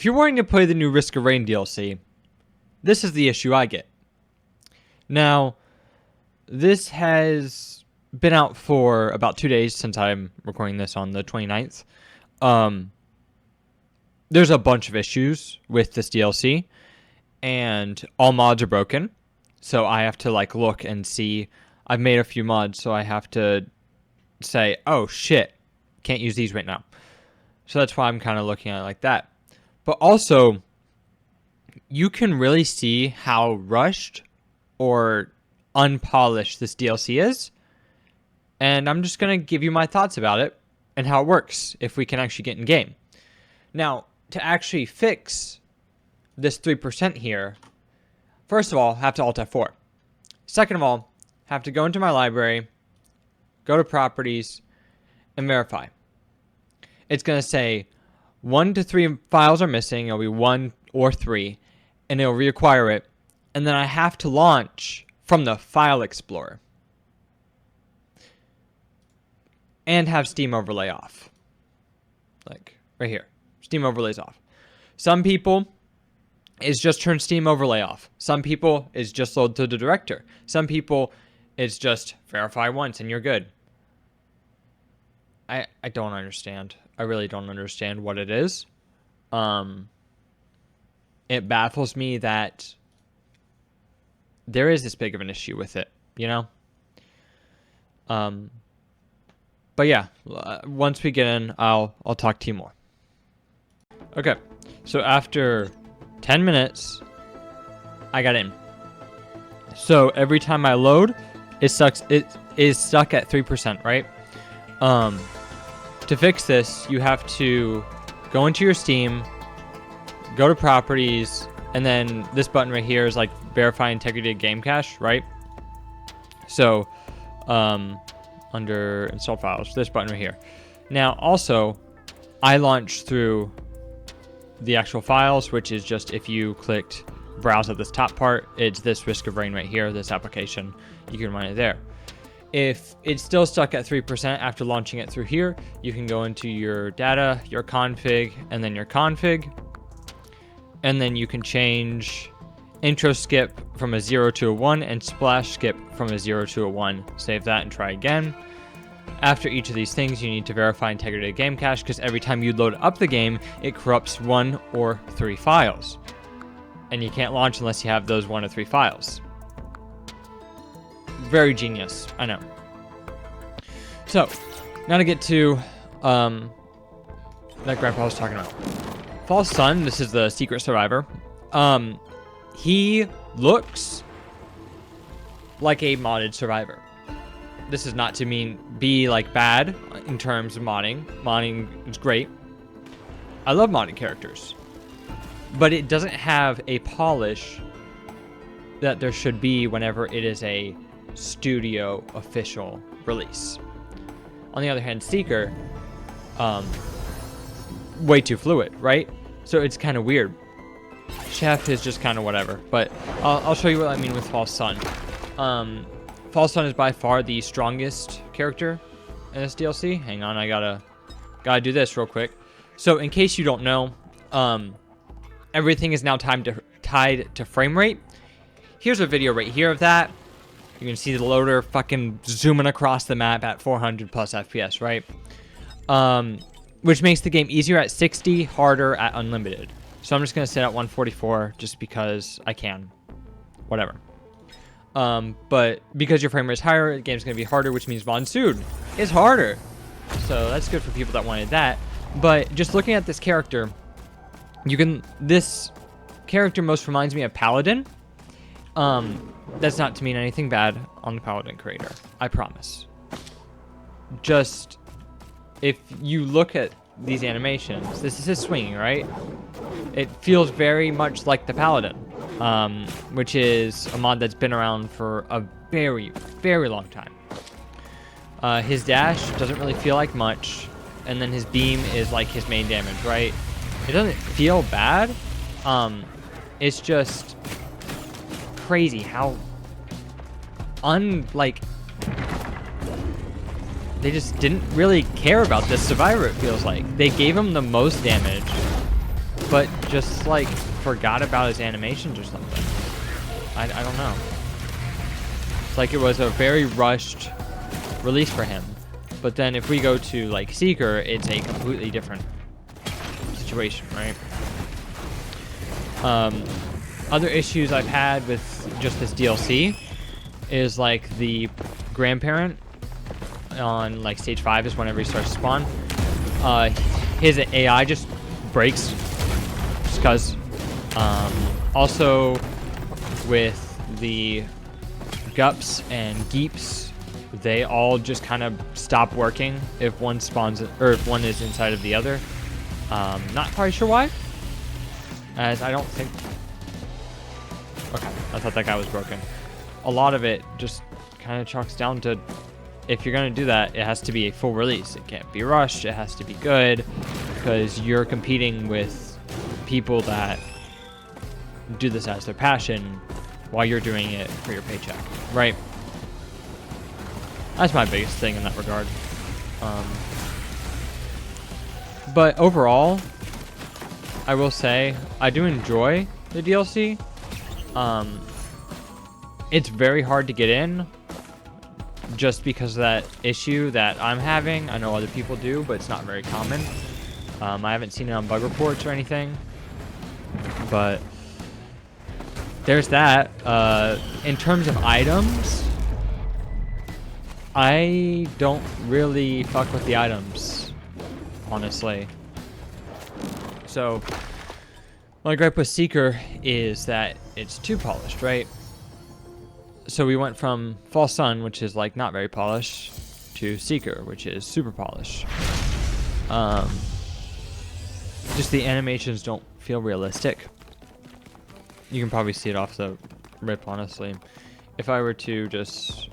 If you're wanting to play the new Risk of Rain DLC, this is the issue I get. Now, this has been out for about 2 days since I'm recording this on the 29th. There's a bunch of issues with this DLC, and all mods are broken. So I have to look and see. I've made a few mods, so I have to say, oh shit, can't use these right now. So that's why I'm kind of looking at it like that. But also, you can really see how rushed or unpolished this DLC is. And I'm just going to give you my thoughts about it and how it works if we can actually get in game. Now, to actually fix this 3% here, first of all, have to Alt F4. Second of all, have to go into my library, go to properties, and verify. It's going to say 1 to 3 files are missing. It'll be 1 or 3, and it'll reacquire it. And then I have to launch from the File Explorer and have Steam Overlay off. Like right here, Steam Overlay's off. Some people is just turn Steam Overlay off. Some people is just load to the director. Some people is just verify once and you're good. I don't understand. I really don't understand what it is. It baffles me that there is this big of an issue with it, you know? But yeah, once we get in, I'll talk to you more. Okay, so after 10 minutes, I got in. So every time I load, it is stuck at 3%, right? To fix this, you have to go into your Steam, go to properties, and then this button right here is like verify integrity of game cache, right? So under install files, this button right here. Now also, I launch through the actual files, which is just if you clicked browse at this top part, it's this Risk of Rain right here, this application. You can run it there. If it's still stuck at 3% after launching it through here, you can go into your data, your config, and then your config. And then you can change intro skip from a 0 to a 1 and splash skip from a 0 to a 1. Save that and try again. After each of these things, you need to verify integrity of game cache because every time you load up the game, it corrupts 1 or 3 files. And you can't launch unless you have those 1 or 3 files. Very genius, I know. So, now to get to that grandpa was talking about. False Sun, this is the secret survivor. He looks like a modded survivor. This is not to be like bad in terms of modding. Modding is great. I love modded characters. But it doesn't have a polish that there should be whenever it is a studio official release. On the other hand, Seeker, way too fluid, right? So it's kind of weird. Chef is just kind of whatever, but I'll show you what I mean with False Sun. False Sun is by far the strongest character in this DLC. Hang on, I gotta do this real quick. So in case you don't know, everything is now tied to frame rate. Here's a video right here of that. You can see the loader fucking zooming across the map at 400 plus FPS, right? Which makes the game easier at 60, harder at unlimited. So I'm just going to set at 144 just because I can. Whatever. But because your frame rate is higher, the game's going to be harder, which means Monsoon is harder. So that's good for people that wanted that. But just looking at this character, this character most reminds me of Paladin. That's not to mean anything bad on the Paladin creator, I promise. Just, if you look at these animations, this is his swinging, right? It feels very much like the Paladin, which is a mod that's been around for a very, very long time. His dash doesn't really feel like much, and then his beam is like his main damage, right? It doesn't feel bad. It's just crazy how they just didn't really care about this survivor, it feels like. They gave him the most damage but just like forgot about his animations or something. I don't know. It's like it was a very rushed release for him. But then if we go to like Seeker, it's a completely different situation, right? Other issues I've had with just this DLC is like the grandparent on like stage 5 is whenever he starts to spawn. His AI just breaks just because. Also with the Gups and Geeps, they all just kind of stop working if one spawns or if one is inside of the other. Not quite sure why, as I don't think. Okay, I thought that guy was broken. A lot of it just kind of chalks down to, if you're gonna do that, it has to be a full release. It can't be rushed. It has to be good, because you're competing with people that do this as their passion while you're doing it for your paycheck, right? That's my biggest thing in that regard. But overall, I will say I do enjoy the DLC. It's very hard to get in just because of that issue that I'm having. I know other people do, but it's not very common. I haven't seen it on bug reports or anything, but there's that. In terms of items, I don't really fuck with the items, honestly. So my gripe with Seeker is that it's too polished, right? So we went from False Sun, which is like not very polished, to Seeker, which is super polished. Just the animations don't feel realistic. You can probably see it off the rip, honestly. If I were to just,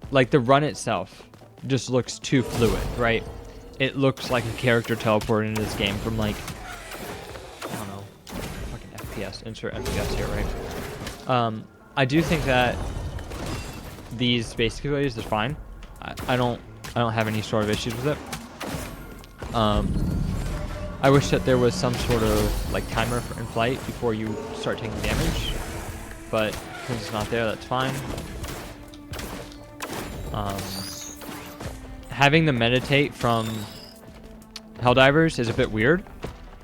like, the run itself just looks too fluid, right? It looks like a character teleported into this game from, like, I don't know, fucking FPS, insert FPS here, right? I do think that these basic abilities are fine. I don't have any sort of issues with it. I wish that there was some sort of like timer in flight before you start taking damage, but since it's not there, that's fine. Having them meditate from Helldivers is a bit weird,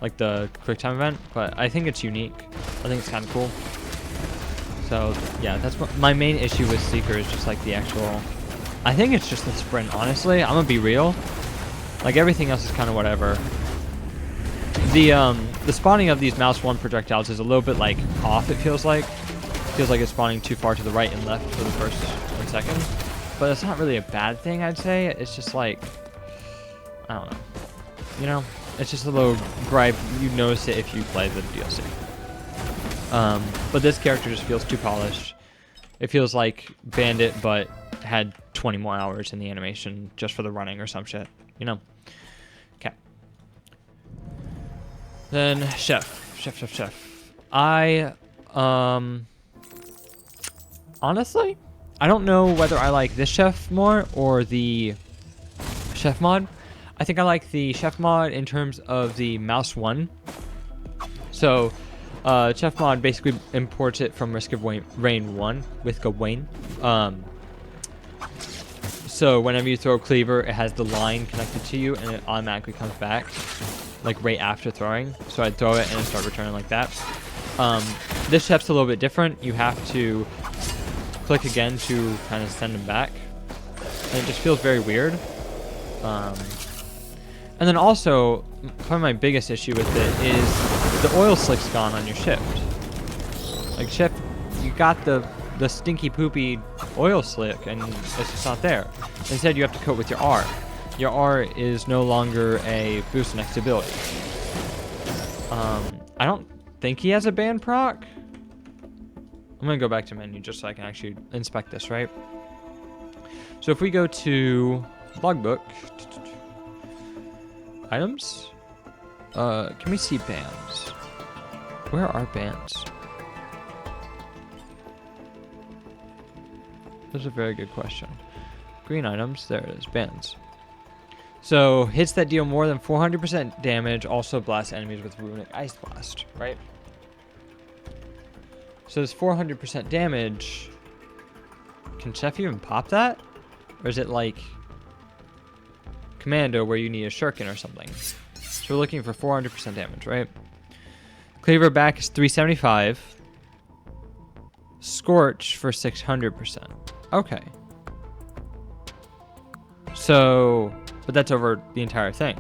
like the quick time event, but I think it's unique. I think it's kind of cool. So yeah, that's what my main issue with Seeker is, just like the actual, I think it's just the sprint, honestly. I'm gonna be real. Like everything else is kind of whatever. The spawning of these mouse 1 projectiles is a little bit like off, it feels like. It feels like it's spawning too far to the right and left for the first 1 second. But it's not really a bad thing, I'd say. It's just like, I don't know. You know? It's just a little gripe. You notice it if you play the DLC. But this character just feels too polished. It feels like Bandit, but had 20 more hours in the animation just for the running or some shit. You know? Okay. Then Chef. I, honestly, I don't know whether I like this Chef more or the Chef mod. I think I like the Chef mod in terms of the mouse 1. So, Chef mod basically imports it from Risk of Rain 1 with Gawain. So whenever you throw a cleaver, it has the line connected to you, and it automatically comes back, like right after throwing. So I'd throw it and start returning like that. This chef's a little bit different. You have to click again to kind of send them back, and it just feels very weird. And then also, probably my biggest issue with it is the oil slick's gone on your shift. Like shift, you got the stinky poopy oil slick, and it's just not there. Instead, you have to coat with your R. Your R is no longer a boost next ability. I don't think he has a band proc. I'm gonna go back to menu just so I can actually inspect this, right? So if we go to logbook, items, can we see bands? Where are bands? That's a very good question. Green items, there it is, bands. So hits that deal more than 400% damage also blast enemies with runic ice blast, right? So this 400% damage. Can Chef even pop that? Or is it like Commando where you need a shuriken or something? So we're looking for 400% damage, right? Cleaver back is 375. Scorch for 600%. Okay. So, but that's over the entire thing.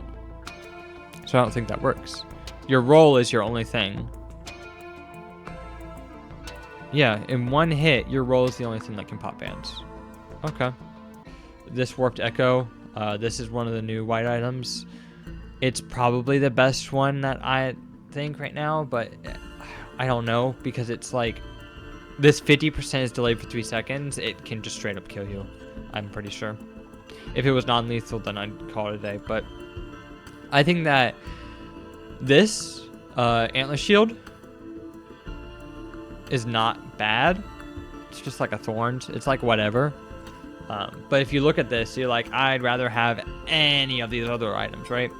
So I don't think that works. Your roll is your only thing. Yeah, in one hit, your roll is the only thing that can pop bands. Okay. This Warped Echo, this is one of the new white items. It's probably the best one that I think right now, but I don't know, because it's like, this 50% is delayed for 3 seconds. It can just straight up kill you, I'm pretty sure. If it was non-lethal, then I'd call it a day, but I think that this Antler Shield is not bad. It's just like a Thorns. It's like whatever. But if you look at this, you're like, I'd rather have any of these other items, right?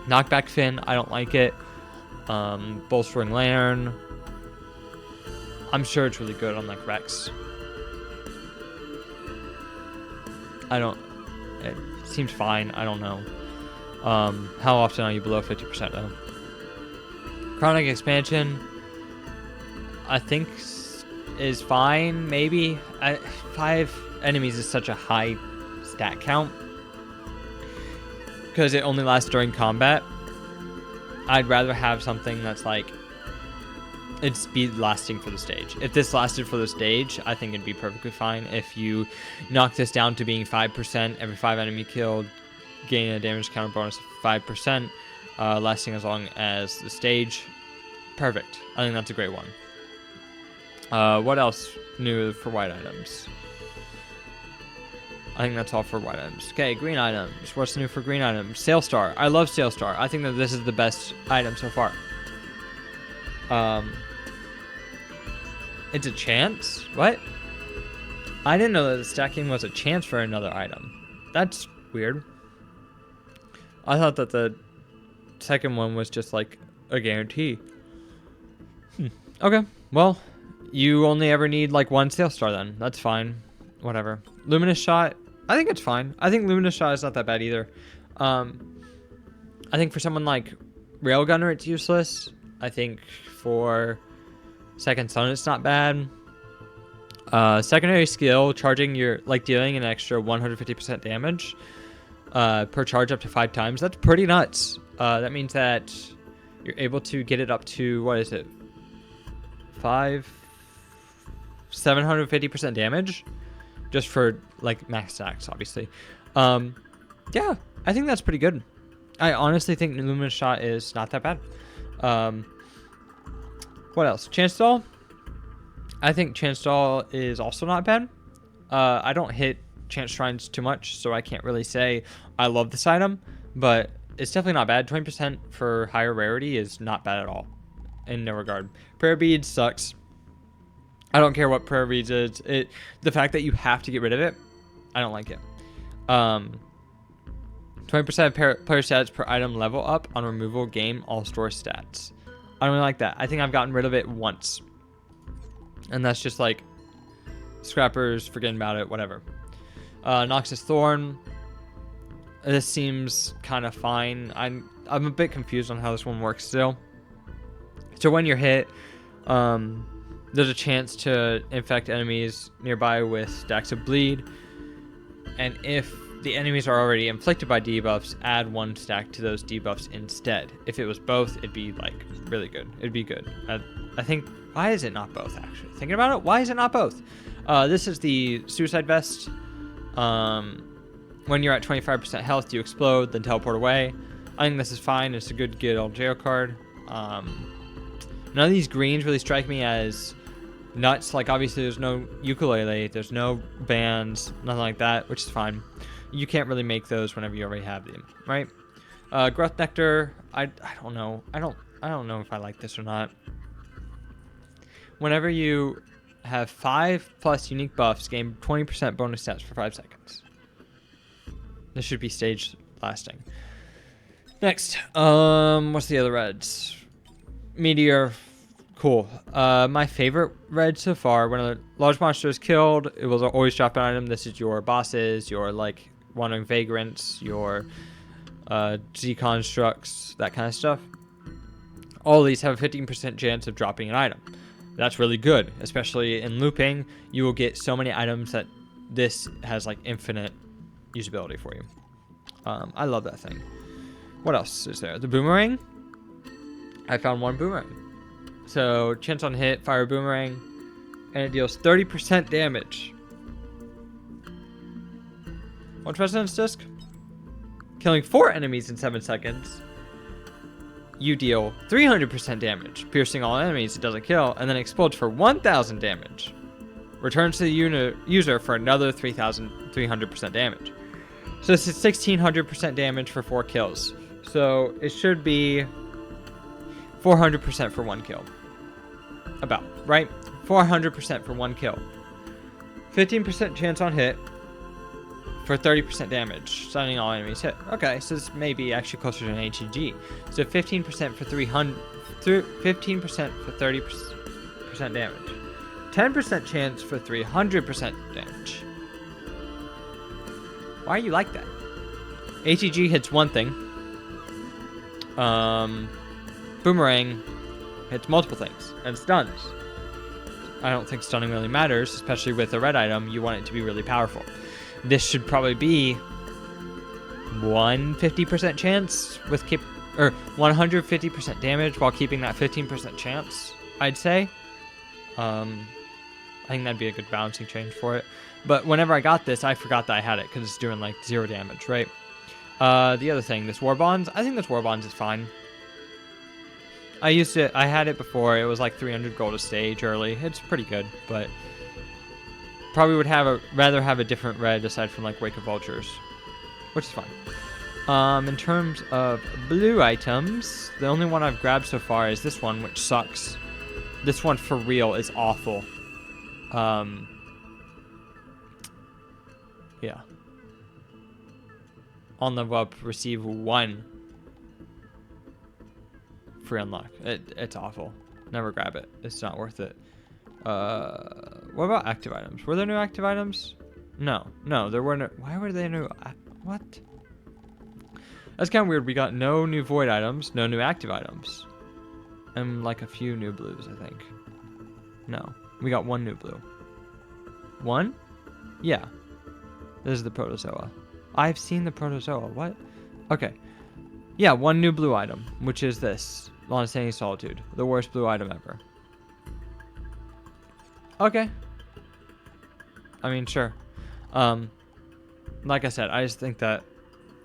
Knockback Fin, I don't like it. Bolstering Lantern. I'm sure it's really good on like Rex. It seems fine. I don't know. How often are you below 50% though? Chronic Expansion, I think is fine, maybe. 5 enemies is such a high stat count because it only lasts during combat. I'd rather have something that's like it'd speed lasting for the stage. If this lasted for the stage, I think it'd be perfectly fine. If you knock this down to being 5%, every 5 enemy killed, gain a damage counter bonus of 5%, lasting as long as the stage. Perfect. I think that's a great one. What else new for white items? I think that's all for white items. Okay, green items. What's new for green items? Sailstar. I love Sailstar. I think that this is the best item so far. It's a chance? What? I didn't know that the stacking was a chance for another item. That's weird. I thought that the second one was just like a guarantee. Okay, well, you only ever need like one Sailstar then. That's fine. Whatever. Luminous Shot, I think it's fine. I think Luminous Shot is not that bad either. I think for someone like Railgunner, it's useless. I think for Second Son, it's not bad. Secondary skill, charging your, like dealing an extra 150% damage per charge up to 5 times. That's pretty nuts. That means that you're able to get it up to, what is it? 750% damage just for like max stacks, obviously. Yeah, I think that's pretty good. I honestly think Luminous Shot is not that bad. What else? Chance Stall. I think Chance Stall is also not bad. I don't hit Chance Shrines too much, so I can't really say I love this item, but it's definitely not bad. 20% for higher rarity is not bad at all in no regard. Prayer Beads sucks. I don't care what Prayer Beads is. The fact that you have to get rid of it, I don't like it. 20% of player stats per item level up on removal game all store stats. I don't really like that. I think I've gotten rid of it once. And that's just like scrappers forgetting about it, whatever. Noxus Thorn. This seems kind of fine. I'm a bit confused on how this one works still. So when you're hit, there's a chance to infect enemies nearby with stacks of bleed. And if the enemies are already inflicted by debuffs, add 1 stack to those debuffs instead. If it was both, it'd be like really good. It'd be good. I think, why is it not both actually? Thinking about it, why is it not both? This is the Suicide Vest. When you're at 25% health, you explode, then teleport away. I think this is fine. It's a good old jail card. None of these greens really strike me as nuts. Like obviously there's no ukulele, there's no bands, nothing like that, which is fine. You can't really make those whenever you already have them, right? Growth Nectar, I don't know. I don't know if I like this or not. Whenever you have 5+ unique buffs, gain 20% bonus stats for 5 seconds. This should be stage lasting. Next, what's the other reds? Meteor, cool. My favorite red so far, when a large monster is killed, it will always drop an item. This is your bosses, your like wandering vagrants, your Z constructs, that kind of stuff. All of these have a 15% chance of dropping an item. That's really good, especially in looping. You will get so many items that this has like infinite usability for you. I love that thing. What else is there? The boomerang. I found one boomerang. So chance on hit, fire a boomerang, and it deals 30% damage. What's President's Disc? Killing 4 enemies in 7 seconds. You deal 300% damage, piercing all enemies it doesn't kill, and then explodes for 1,000 damage. Returns to the user for another 3,300% damage. So this is 1,600% damage for 4 kills. So it should be 400% for 1 kill. About, right? 400% for 1 kill. 15% chance on hit for 30% damage, stunning all enemies hit. Okay, so this may be actually closer to an HEG. So 15% for 15% for 30% damage. 10% chance for 300% damage. Why are you like that? HEG hits one thing. Boomerang hits multiple things and stuns. I don't think stunning really matters, especially with a red item. You want it to be really powerful. This should probably be 150% chance with 150% damage while keeping that 15% chance, I'd say. I think that'd be a good balancing change for it. But whenever I got this, I forgot that I had it because it's doing like 0 damage, right? The other thing, this War Bonds, I think this War Bonds is fine. I had it before. It was like 300 gold a stage early. It's pretty good, but probably would rather have a different red aside from like Wake of Vultures, which is fine. In terms of blue items, the only one I've grabbed so far is this one, which sucks. This one for real is awful. Yeah. On level up, receive 1 free unlock. It's awful. Never grab it. It's not worth it. What about active items? Were there new active items? No, there were no. Why were they new? What? That's kind of weird. We got no new void items, no new active items, and like a few new blues, I think. No, we got 1 new blue. 1? Yeah. This is the protozoa. I've seen the protozoa. What? Okay. Yeah, 1 new blue item, which is this. Long-standing Solitude. The worst blue item ever. Okay. I mean, sure. Like I said, I just think that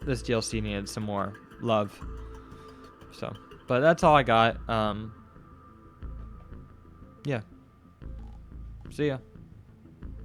this DLC needed some more love. So, but that's all I got. Yeah. See ya.